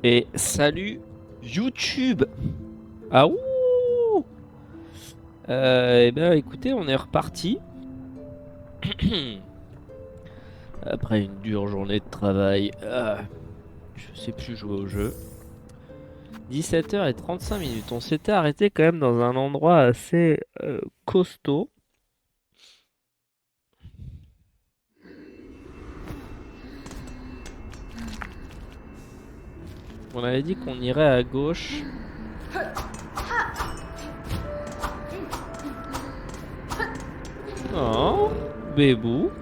Et salut YouTube. Ah ouh. Eh ben écoutez, on est reparti. Après une dure journée de travail. Je sais plus jouer au jeu. 17h35. On s'était arrêté quand même dans un endroit assez costaud. On avait dit qu'on irait à gauche. Oh, bébou.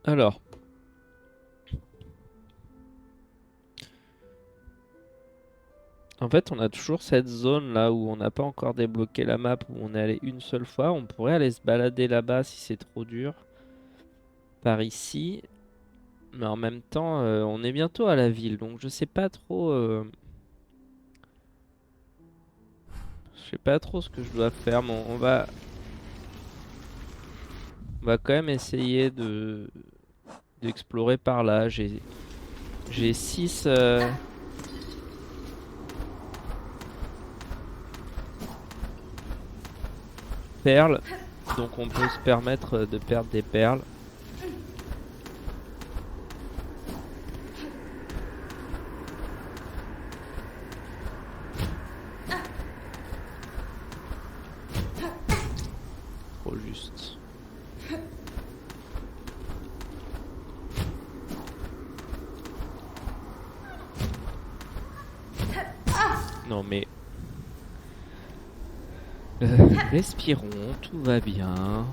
Alors. En fait, on a toujours cette zone là où on n'a pas encore débloqué la map, où on est allé une seule fois. On pourrait aller se balader là-bas si c'est trop dur. Par ici. Mais en même temps, on est bientôt à la ville, donc je sais pas trop. Je sais pas trop ce que je dois faire, mais on va quand même essayer d'explorer par là. J'ai 6 perles, donc on peut se permettre de perdre des perles. Trop juste. Non mais... respirons, tout va bien.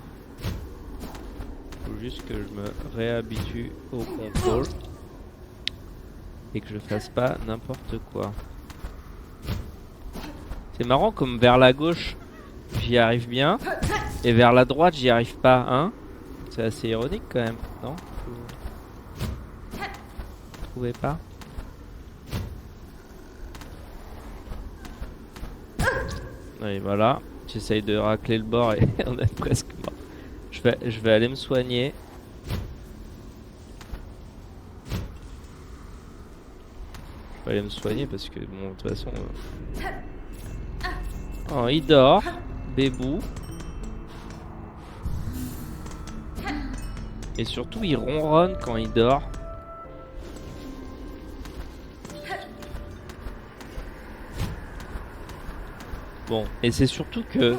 Faut juste que je me réhabitue au contrôle. Et que je fasse pas n'importe quoi. C'est marrant comme vers la gauche, j'y arrive bien. Et vers la droite, j'y arrive pas, hein. C'est assez ironique quand même, non? Vous trouvez pas? Et voilà, j'essaye de racler le bord et on est presque mort. Je vais aller me soigner. Je vais aller me soigner parce que bon, de toute façon... Oh, il dort, bébou. Et surtout, il ronronne quand il dort. Bon, et c'est surtout que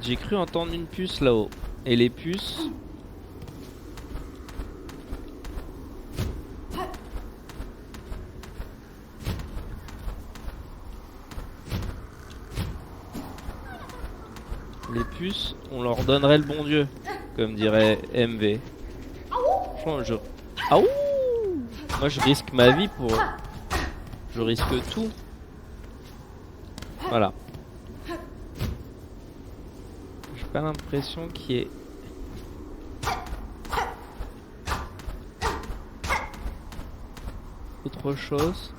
j'ai cru entendre une puce là-haut. Et les puces... Les puces, on leur donnerait le bon Dieu, comme dirait MV. Franchement, Ah ouh. Moi je risque ma vie pour... Je risque tout. Voilà. J'ai pas l'impression qu'il y ait... autre chose.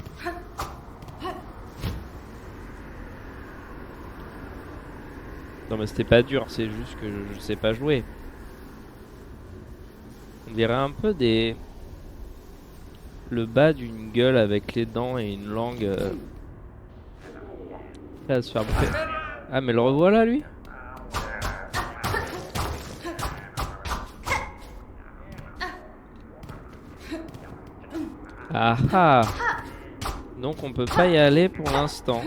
Non mais c'était pas dur, c'est juste que je sais pas jouer. On dirait un peu des... le bas d'une gueule avec les dents et une langue... prêt à se faire bouffer. Ah mais le revoilà lui. Ah ah. Donc on peut pas y aller pour l'instant.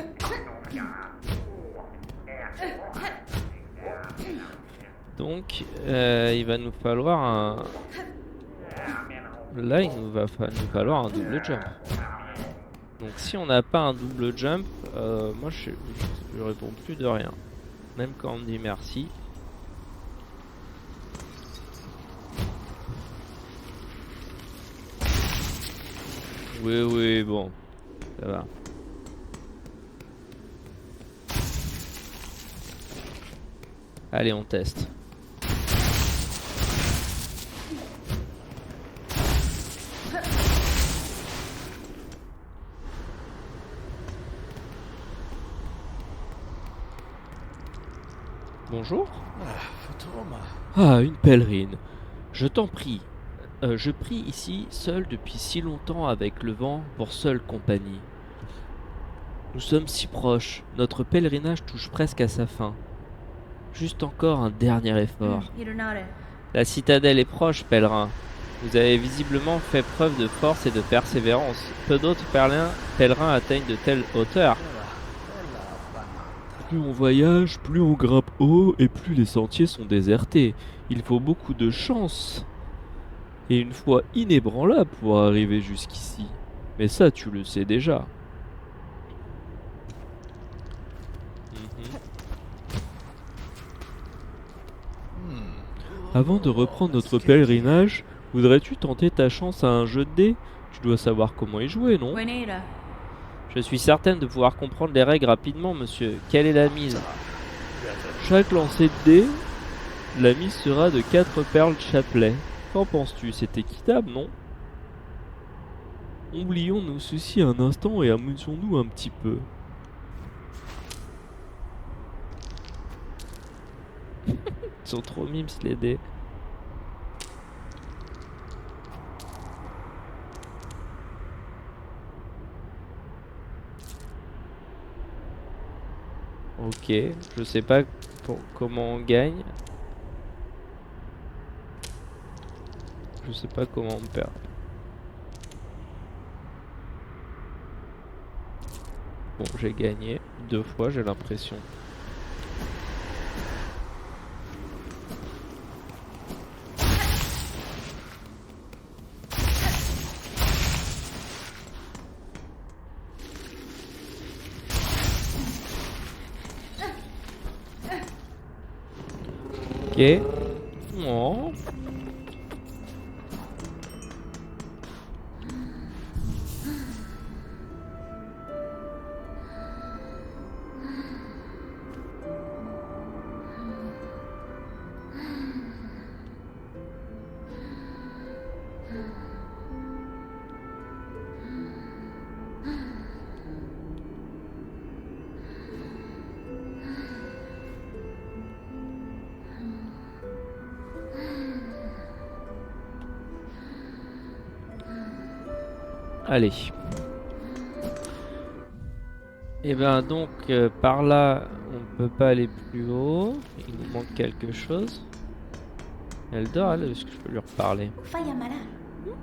Donc il va nous falloir un... Là il va nous falloir un double jump. Donc si on n'a pas un double jump, moi je réponds plus de rien. Même quand on me dit merci. Oui oui bon, ça va. Allez on teste. Bonjour. Ah, une pèlerine. Je t'en prie. Je prie ici, seul depuis si longtemps avec le vent, pour seule compagnie. Nous sommes si proches, notre pèlerinage touche presque à sa fin. Juste encore un dernier effort. La citadelle est proche, pèlerin. Vous avez visiblement fait preuve de force et de persévérance. Peu d'autres pèlerins atteignent de telles hauteurs. Plus on voyage, plus on grimpe haut et plus les sentiers sont désertés. Il faut beaucoup de chance et une foi inébranlable pour arriver jusqu'ici. Mais ça, tu le sais déjà. Avant de reprendre notre pèlerinage, voudrais-tu tenter ta chance à un jeu de dés? Tu dois savoir comment y jouer, non? Je suis certaine de pouvoir comprendre les règles rapidement, monsieur. Quelle est la mise? Chaque lancer de dés, la mise sera de 4 perles chapelet. Qu'en penses-tu? C'est équitable, non? Oublions nos soucis un instant et amusons-nous un petit peu. Ils sont trop mimes les dés. Ok, je sais pas comment on gagne. Je sais pas comment on perd. Bon, j'ai gagné 2 fois, j'ai l'impression. Ok. Oh. Allez. Et ben donc par là on peut pas aller plus haut. Il nous manque quelque chose. Elle dort, est-ce que je peux lui reparler?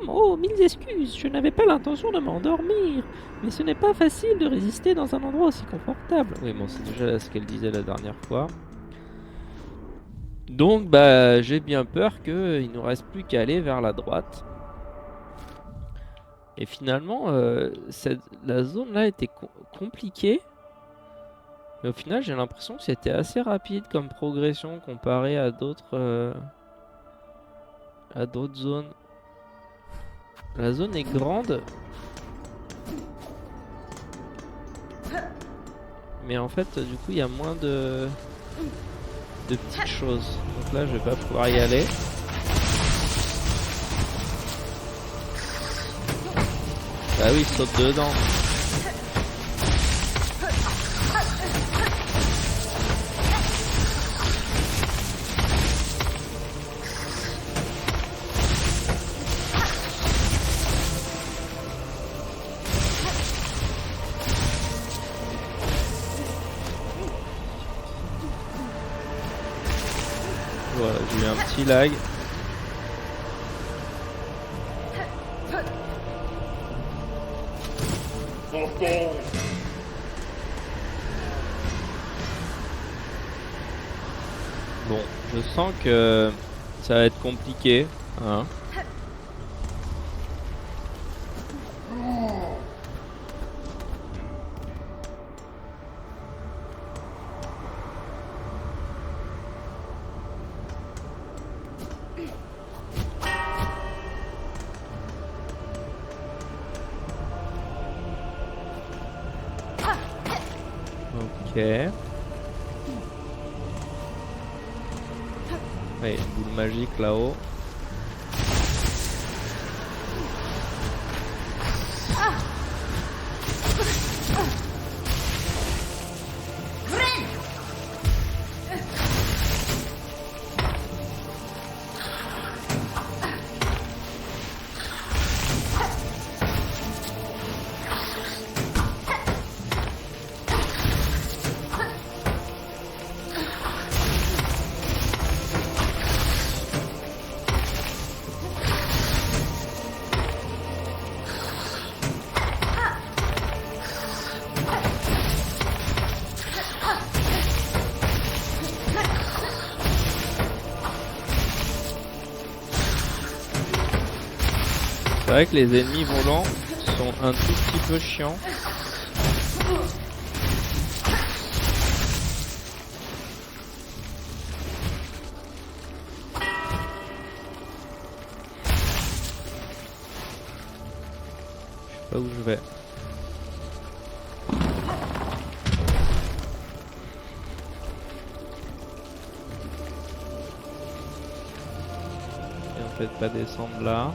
Oh, mille excuses, je n'avais pas l'intention de m'endormir. Mais ce n'est pas facile de résister dans un endroit aussi confortable. Oui, bon, c'est déjà ce qu'elle disait la dernière fois. Donc, bah, j'ai bien peur qu'il nous reste plus qu'à aller vers la droite. Et finalement, la zone là était compliquée. Mais au final, j'ai l'impression que c'était assez rapide comme progression comparé à d'autres zones. La zone est grande. Mais en fait, du coup, il y a moins de petites choses. Donc là, je vais pas pouvoir y aller. Bah oui, il saute dedans. Voilà, j'ai eu un petit lag. Bon, je sens que ça va être compliqué, hein. Ok. Ouais, une boule magique là-haut. C'est vrai que les ennemis volants sont un tout petit peu chiants. Je sais pas où je vais. Et on peut pas descendre là.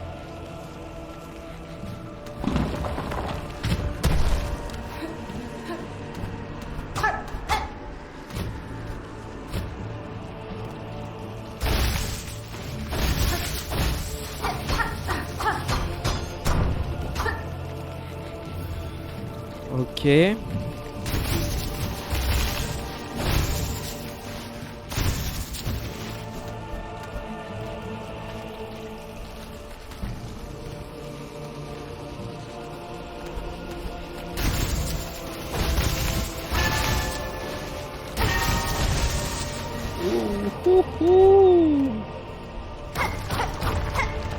Ok.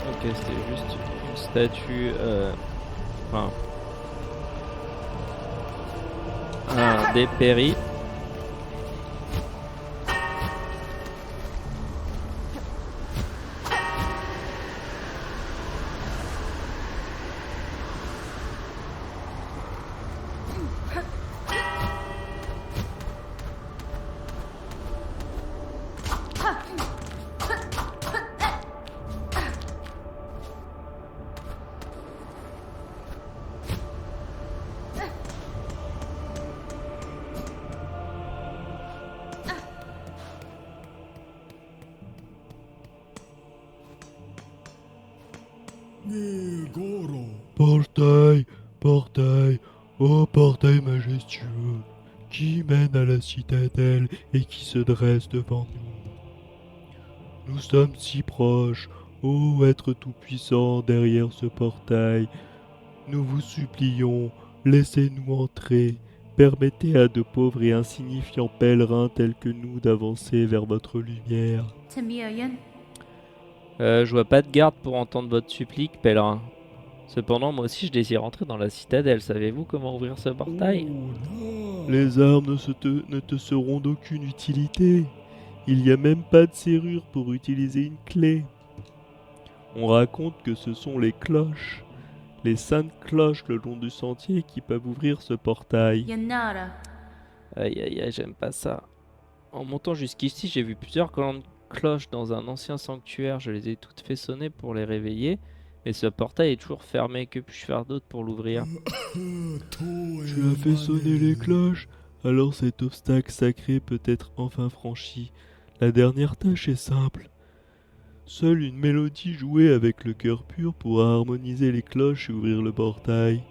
Ok, c'était juste une statue, enfin, un dépéri. Portail, portail, ô portail majestueux, qui mène à la citadelle et qui se dresse devant nous. Nous sommes si proches, ô être tout-puissant derrière ce portail. Nous vous supplions, laissez-nous entrer. Permettez à de pauvres et insignifiants pèlerins tels que nous d'avancer vers votre lumière. Je vois pas de garde pour entendre votre supplique, pèlerin. Cependant, moi aussi je désire entrer dans la citadelle. Savez-vous comment ouvrir ce portail? Les armes ne te seront d'aucune utilité. Il n'y a même pas de serrure pour utiliser une clé. On raconte que ce sont les cloches, les saintes cloches le long du sentier qui peuvent ouvrir ce portail. Aïe aïe aïe, j'aime pas ça. En montant jusqu'ici, j'ai vu plusieurs grandes cloches dans un ancien sanctuaire. Je les ai toutes fait sonner pour les réveiller. Mais ce portail est toujours fermé. Que puis-je faire d'autre pour l'ouvrir? Tu as fait sonner les cloches, alors cet obstacle sacré peut être enfin franchi. La dernière tâche est simple. Seule une mélodie jouée avec le cœur pur pourra harmoniser les cloches et ouvrir le portail.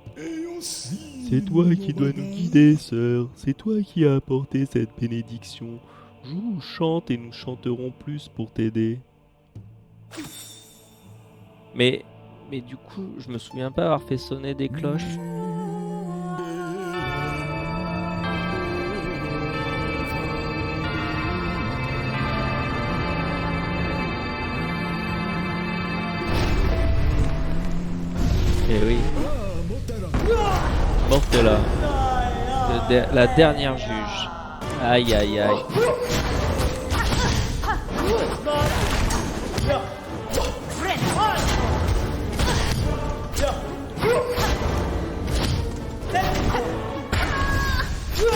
C'est toi qui dois nous guider, sœur. C'est toi qui as apporté cette bénédiction. Joue, chante et nous chanterons plus pour t'aider. Mais du coup, je me souviens pas avoir fait sonner des cloches. Eh oui. Mortella. La dernière juge. Aïe aïe aïe.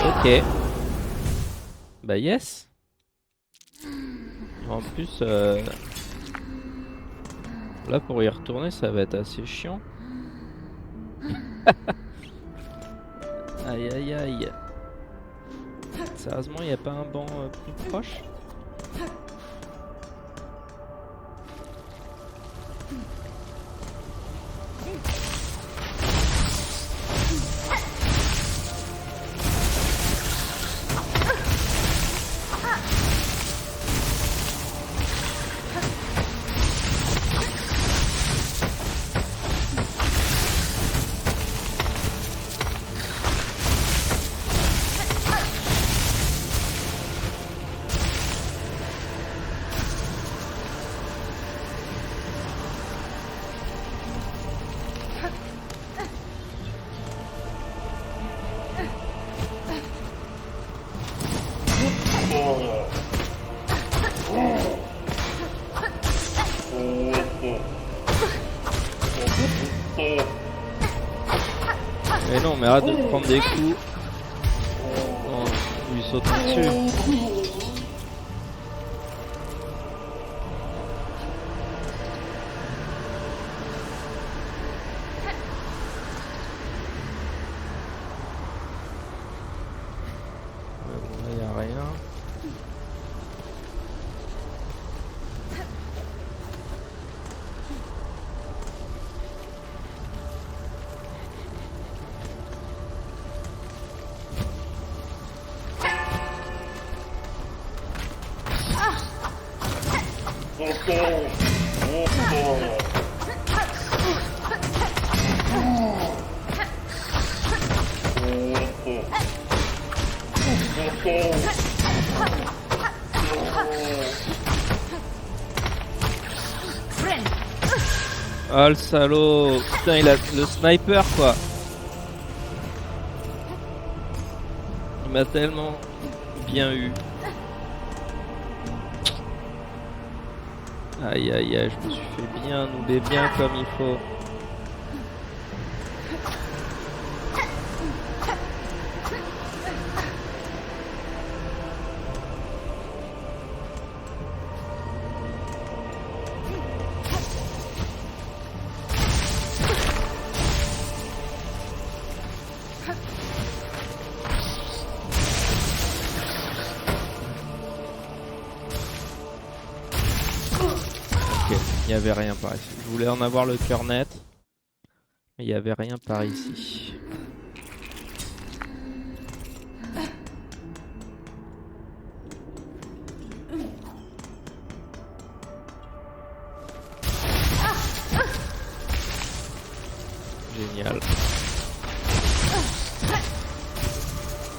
Ok. Bah yes. En plus, là pour y retourner, ça va être assez chiant. Aïe aïe aïe. Sérieusement, y a pas un banc plus proche? Mais non, mais arrête de te prendre des coups. Oh, lui saute dessus. Là, y a rien. Oh le salaud. Putain, il a le sniper quoi. Il m'a tellement bien eu. Aïe aïe aïe, je me suis fait bien noober bien comme il faut. Il n'y avait rien par ici. Je voulais en avoir le cœur net, mais il n'y avait rien par ici. Génial.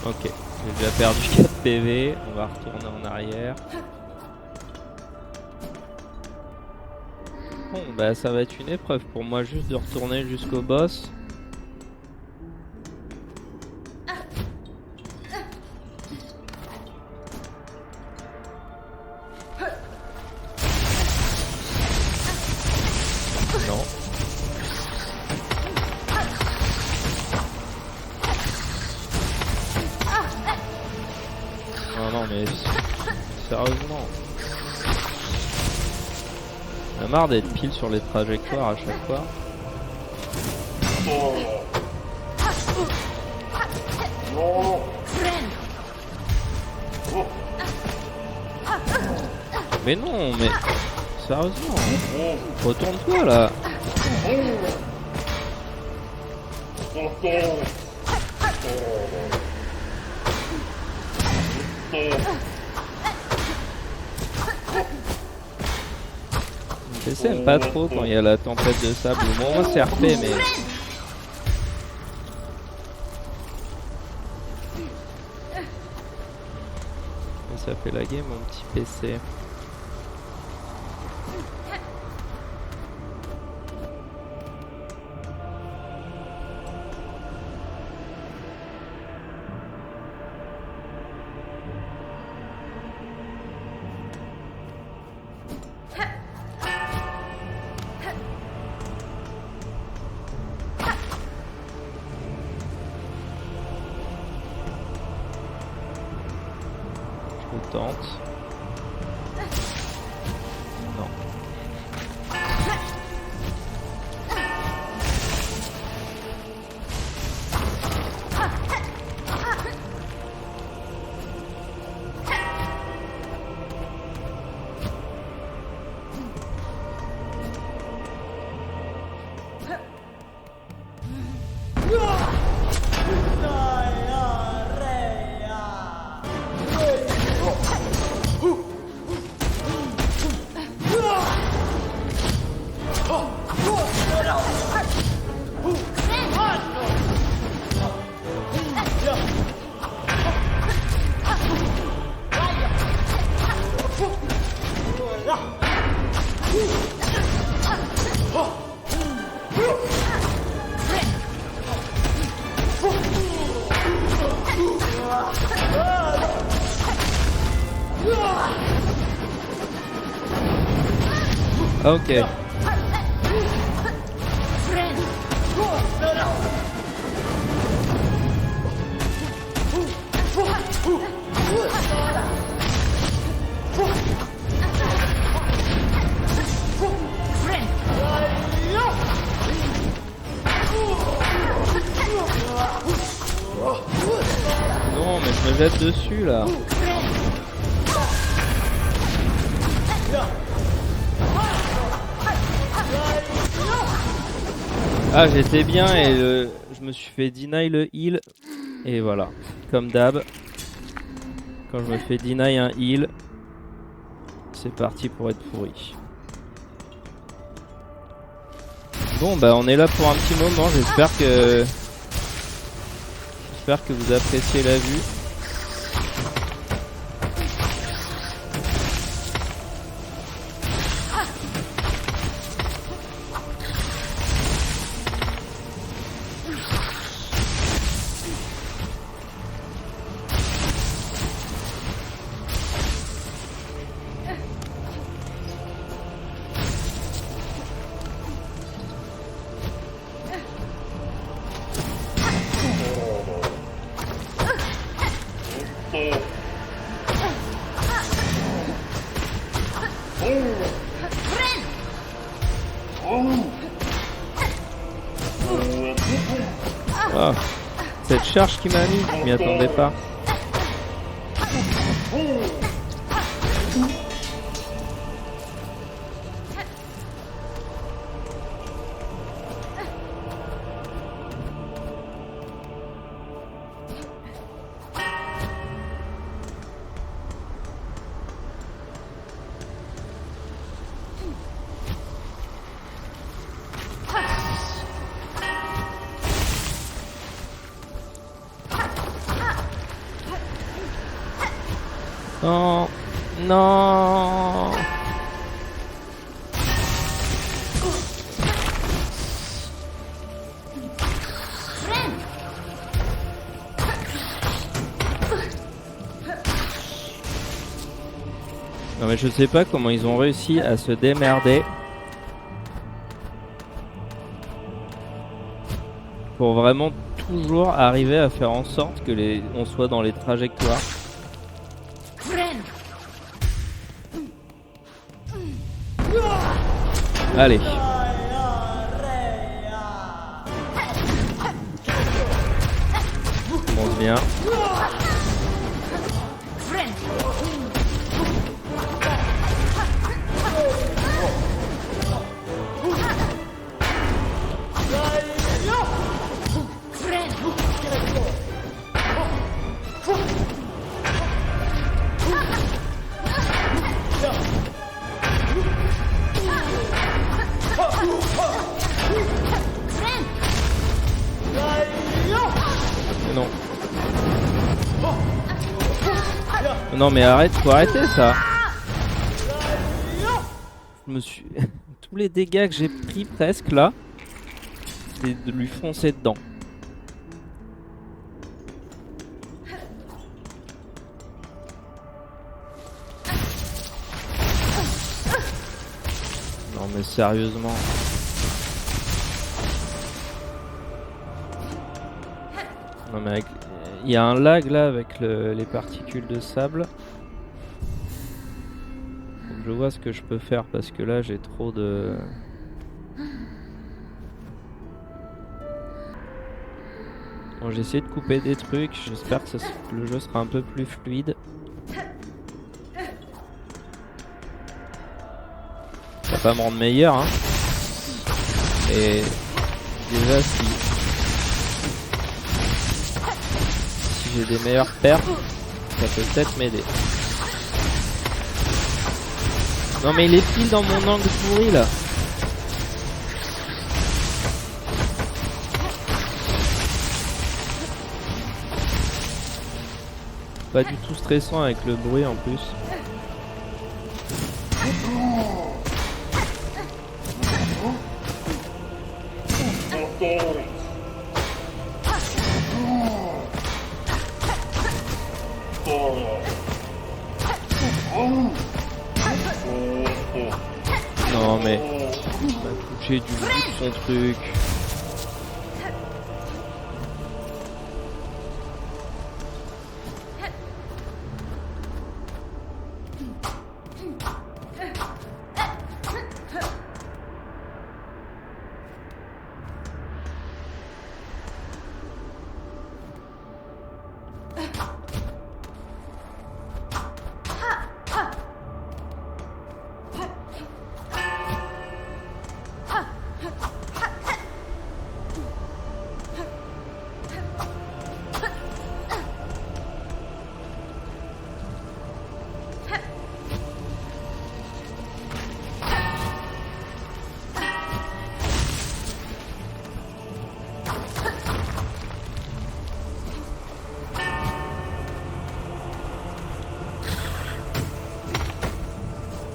Ok, j'ai déjà perdu 4 PV, on va retourner en arrière. Bon bah ça va être une épreuve pour moi juste de retourner jusqu'au boss. Non. Oh non mais sérieusement. On a marre d'être pile sur les trajectoires à chaque fois. Mais non, mais sérieusement, retourne-toi là. Le PC aime pas trop quand il y a la tempête de sable. Bon, moi c'est RP, mais ça fait laguer mon petit PC. Je tente. Non. Ah, ok. Non, mais je me jette dessus là. Ah, j'étais bien et je me suis fait deny le heal. Et voilà, comme d'hab, quand je me fais deny un heal, c'est parti pour être pourri. Bon bah on est là pour un petit moment, j'espère que vous appréciez la vue. Ah, cette charge qui m'a mis, je m'y attendais pas. Non, non. Non mais je sais pas comment ils ont réussi à se démerder pour vraiment toujours arriver à faire en sorte que on soit dans les trajectoires. Allez. On commence bien. Non. Non mais arrête, faut arrêter ça. Je me suis... Tous les dégâts que j'ai pris presque là, c'est de lui foncer dedans. Non mais sérieusement. Non mais il y a un lag là avec les particules de sable. Faut que je vois ce que je peux faire parce que là j'ai trop de... Bon, j'ai essayé de couper des trucs, j'espère que le jeu sera un peu plus fluide. Ça va pas me rendre meilleur hein. Et déjà si j'ai des meilleures pertes, ça peut peut-être m'aider. Non mais il est pile dans mon angle pourri là. Pas du tout stressant avec le bruit en plus. Non. Non mais... Il m'a touché du bout de son truc.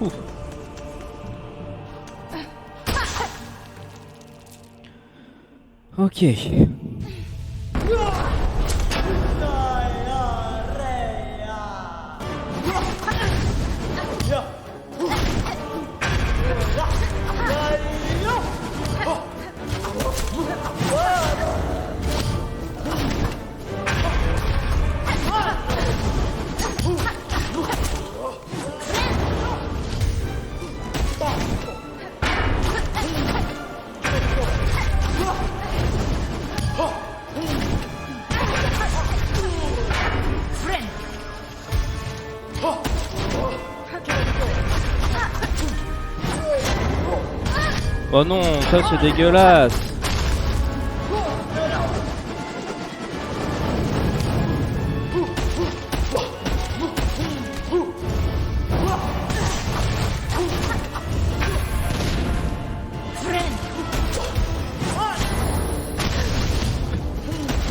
Ouf. Ok. Oh non, ça c'est dégueulasse.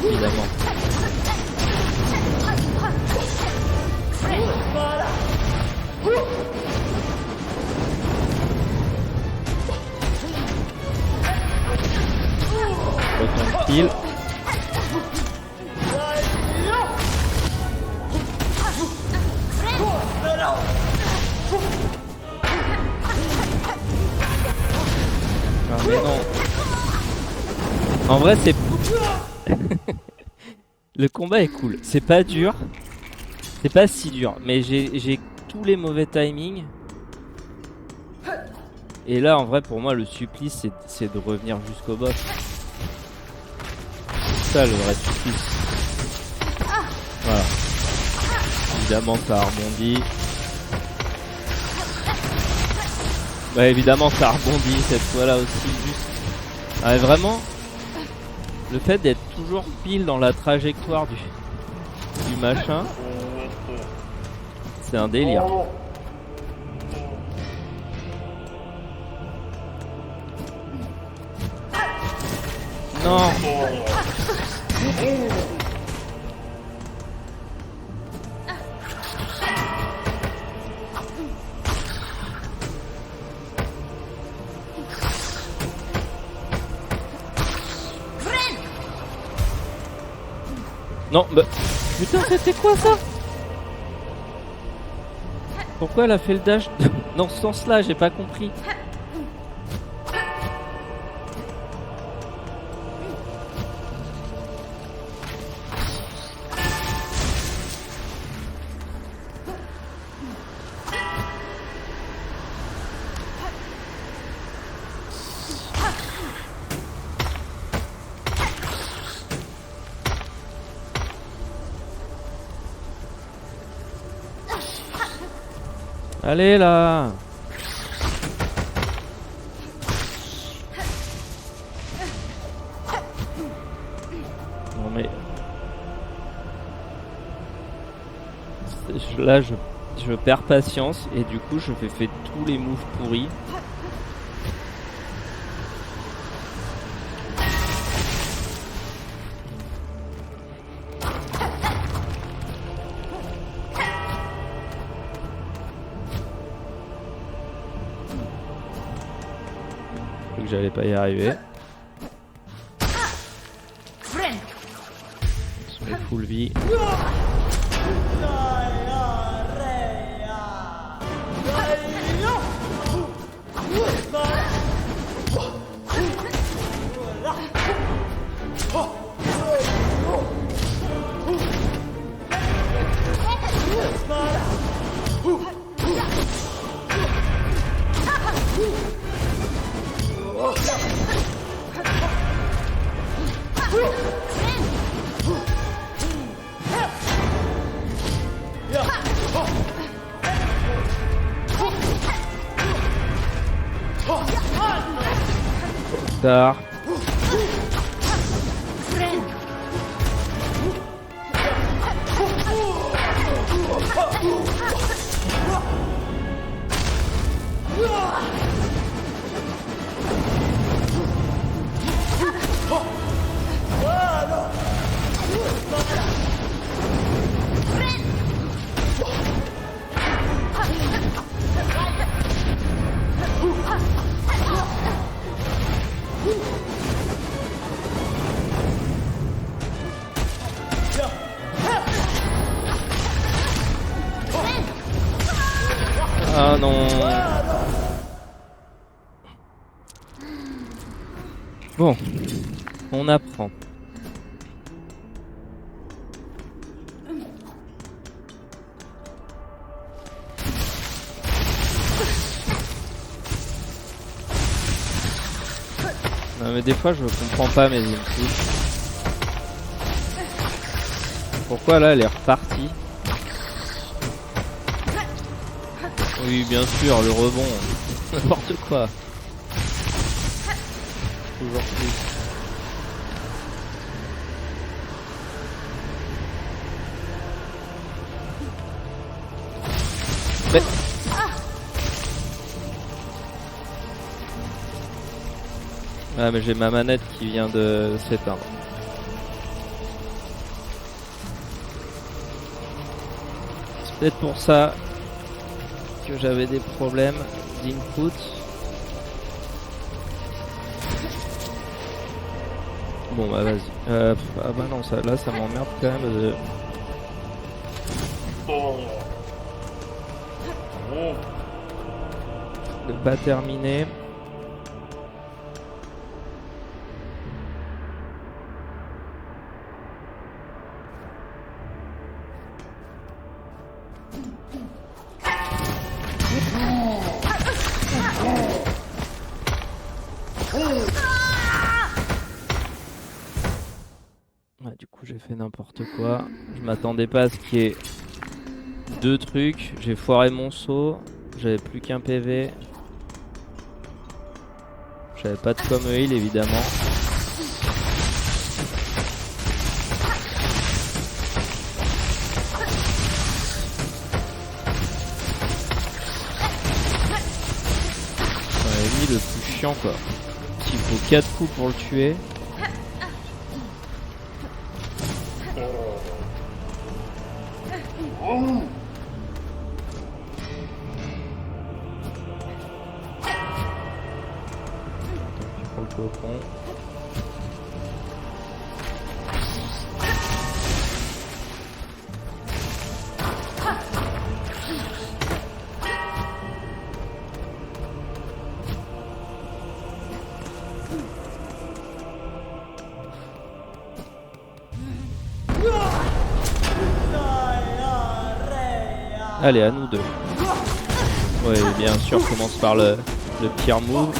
Évidemment. Retombe pile. Ah mais non. En vrai c'est... Le combat est cool. C'est pas dur. C'est pas si dur. Mais j'ai tous les mauvais timings. Et là en vrai pour moi le supplice c'est de revenir jusqu'au boss. C'est ça le vrai supplice. Voilà. Évidemment ça a rebondi. Bah évidemment ça a rebondi cette fois-là aussi juste. Ah, mais vraiment, le fait d'être toujours pile dans la trajectoire du machin, c'est un délire. Non. Non, bah... Putain, c'était quoi ça? Pourquoi elle a fait le dash dans ce sens-là? J'ai pas compris. Allez là! Non mais... Là je perds patience et du coup je fais tous les moves pourris. Que j'allais pas y arriver. Sur les full vie. tard. Ah non. Bon, on apprend. Non mais des fois je comprends pas mes inputs. Pourquoi là elle est repartie? Oui bien sûr, le rebond. N'importe quoi. Toujours plus. Mais... Ah mais j'ai ma manette qui vient de s'éteindre. C'est peut-être pour ça que j'avais des problèmes d'input. Bon bah vas-y. Ah bah non, ça, là ça m'emmerde quand même de pas terminer. Ouais, du coup j'ai fait n'importe quoi. Je m'attendais pas à ce qu'il y ait deux trucs. J'ai foiré mon saut. J'avais plus qu'un PV. J'avais pas de com heal évidemment. Lui le plus chiant quoi. Il faut 4 coups pour le tuer. Pour le cocon. Allez, à nous deux. Ouais, bien sûr, commence par le pire move.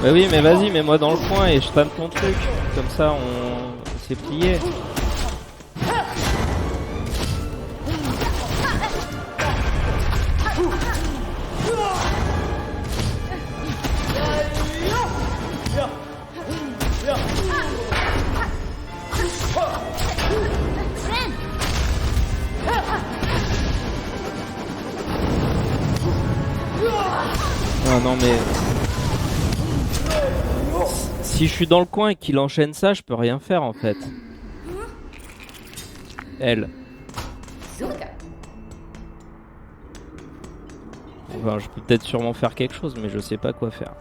Bah oui, mais vas-y, mets-moi dans le coin et je spam ton truc. Comme ça, on s'est plié. Ah non mais... Si je suis dans le coin et qu'il enchaîne ça, je peux rien faire en fait. Elle. Enfin, je peux peut-être sûrement faire quelque chose, mais je sais pas quoi faire.